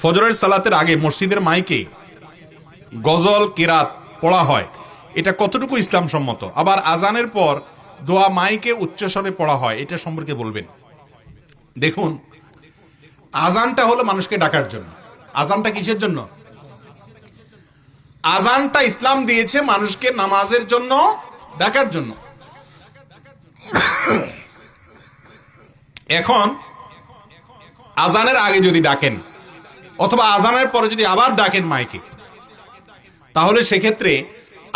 ফজরের সালাতের আগে মসজিদের মাইকে গজল কিরাত পড়া হয়, এটা কতটুকু ইসলাম সম্মত? আবার আজানের পর দোয়া মাইকে উচ্চস্বরে পড়া হয়, এটা সম্পর্কে বলবেন। দেখুন, আজানটা হলো মানুষকে ডাকার জন্য। আজানটা কিসের জন্য? আজানটা ইসলাম দিয়েছে মানুষকে নামাজের জন্য, ডাকার জন্য। এখন আজানের আগে যদি ডাকেন অথবা আজানের পরে যদি আবার ডাকেন মাইকে, তাহলে সেক্ষেত্রে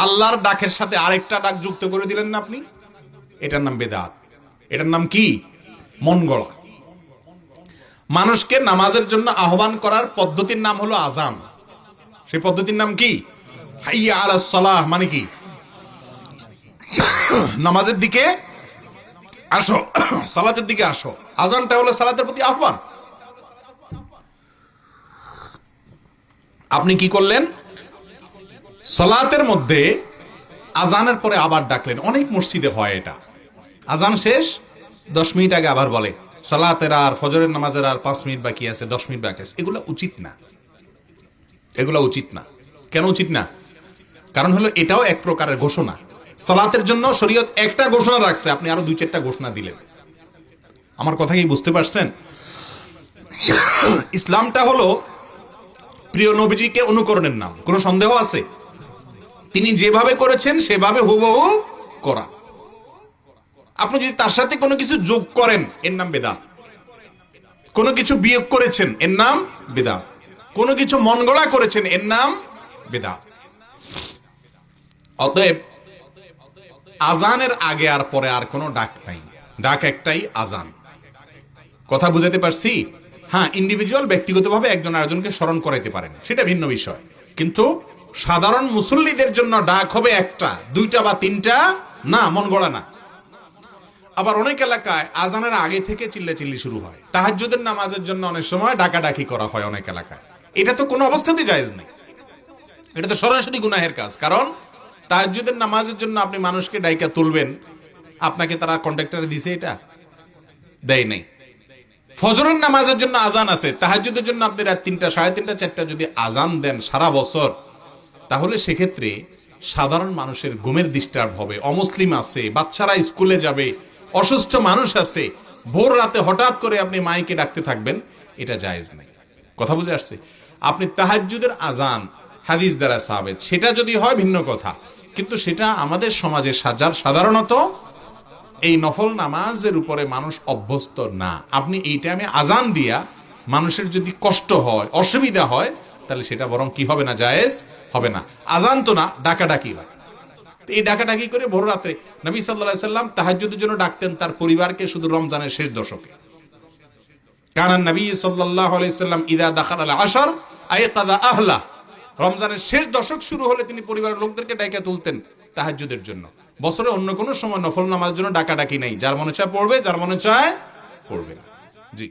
আল্লাহর ডাকের সাথে আরেকটা ডাক যুক্ত করে দিলেন না আপনি। এটার নাম বেদাত। এটার নাম কি? মন গড়া। মানুষকে নামাজের জন্য আহ্বান করার পদ্ধতির নাম হলো আজান। সেই পদ্ধতির নাম কি? হাইয়া আলাস সালাহ, মানে কি? নামাজের দিকে আসো, সালাতের দিকে আসো। আজানটা হলো সালাতের প্রতি আহ্বান। আপনি কি করলেন? সালাতের মধ্যে আজানের পরে আবার ডাকলেন। অনেক মসজিদে হয় এটা। আজান শেষ 10 মিনিট আগে আবার বলে সালাতের আর ফজরের নামাজের আর 5 মিনিট বাকি আছে, 10 মিনিট বাকি আছে। এগুলো উচিত না, এগুলো উচিত না। কেন উচিত না? কারণ হলো এটাও এক প্রকারের ঘোষণা। সালাতের জন্য শরীয়ত একটা ঘোষণা রাখছে, আপনি আরো 2-4টা ঘোষণা দিলেন। আমার কথা কি বুঝতে পারছেন? ইসলামটা হলো প্রিয় নবীজিকে অনুকরণের নাম। কোনো সন্দেহ আছে? তিনি যেভাবে করেছেন সেভাবে হুবহু করা। আপনি যদি তার সাথে কোনো কিছু যোগ করেন, এর নাম বেদাত। কোনো কিছু বিয়োগ করেছেন, এর নাম বেদাত। কোনো কিছু মন গড়া করেছেন, এর নাম বেদাত। অতএব আজানের আগে আর পরে আর কোনো ডাক নাই, ডাক একটাই, আজান। কথা বুঝাতে পারছি? হ্যাঁ, ইন্ডিভিজুয়াল ব্যক্তিগতভাবে একজন আরেকজনকে স্মরণ করাইতে পারেন, সেটা ভিন্ন বিষয়। কিন্তু সাধারণ মুসল্লিদের জন্য ডাক হবে একটা, 2টা বা 3টা না, মন গড়া না। আবার অনেক এলাকায় আজানের আগে থেকে চিল্লাচিল্লি শুরু হয়। তাহাজ্জুদের নামাজের জন্য অনেক সময় ডাকাডাকি করা হয় অনেক এলাকায়। এটা তো কোনো অবস্থাতেই জায়েজ নেই। এটা তো সরাসরি গুনাহের কাজ। কারণ তাহাজ্জুদের নামাজের জন্য আপনি মানুষকে ডাইকা তুলবেন, আপনাকে তারা কন্ট্রাক্টরে দিছে? এটা দেয় নাই। ফজরের নামাজের জন্য আজান আছে, তাহাজ্জুদের জন্য আপনি রাত 3টা, 3:30, 4টা যদি আজান দেন সারা বছর, তাহলে সেক্ষেত্রে সাধারণ মানুষের ঘুমের ডিস্টার্ব হবে। অমুসলিম আছে, বাচ্চারা স্কুলে যাবে, অসুস্থ মানুষ আছে, ভোর রাতে হঠাৎ করে আপনি মাইকে ডাকতে থাকবেন, এটা জায়েজ নেই। কথা বুঝে আসছে? আপনি তাহাজ্জুদের আজান হাদিস দ্বারা সাবেত, সেটা যদি হয় ভিন্ন কথা। কিন্তু সেটা আমাদের সমাজে সাধারণত এই নফল নামাজের উপরে মানুষ অভ্যস্ত না। আপনি এই টাইমে আজান দিয়া মানুষের যদি কষ্ট হয়, অসুবিধা হয়, তাহলে সেটা বরং কি হবে না? জায়েজ হবে না। আজান তো না, ডাকাডাকি হয়। এই ডাকাডাকি করে ভোর রাতে নবী সাল্লাল্লাহু আলাইহি সাল্লাম তাহাজ্জুদের জন্য ডাকতেন তার পরিবারকে শুধু রমজানের শেষ দশকে। কানান নবী সাল্লাল্লাহু আলাইহি সাল্লাম ইযা দাখালাল আশর আয়কাযা আহলা। রমজানের শেষ দশক শুরু হলে তিনি পরিবারের লোকদেরকে ডাইকা তুলতেন তাহাজ্জুদের জন্য। বছরে অন্য কোনো সময় নফল নামাজের জন্য ডাকাডাকি নাই। যার মনে চায় পড়বে, যার মনে চায় পড়বে না। জি।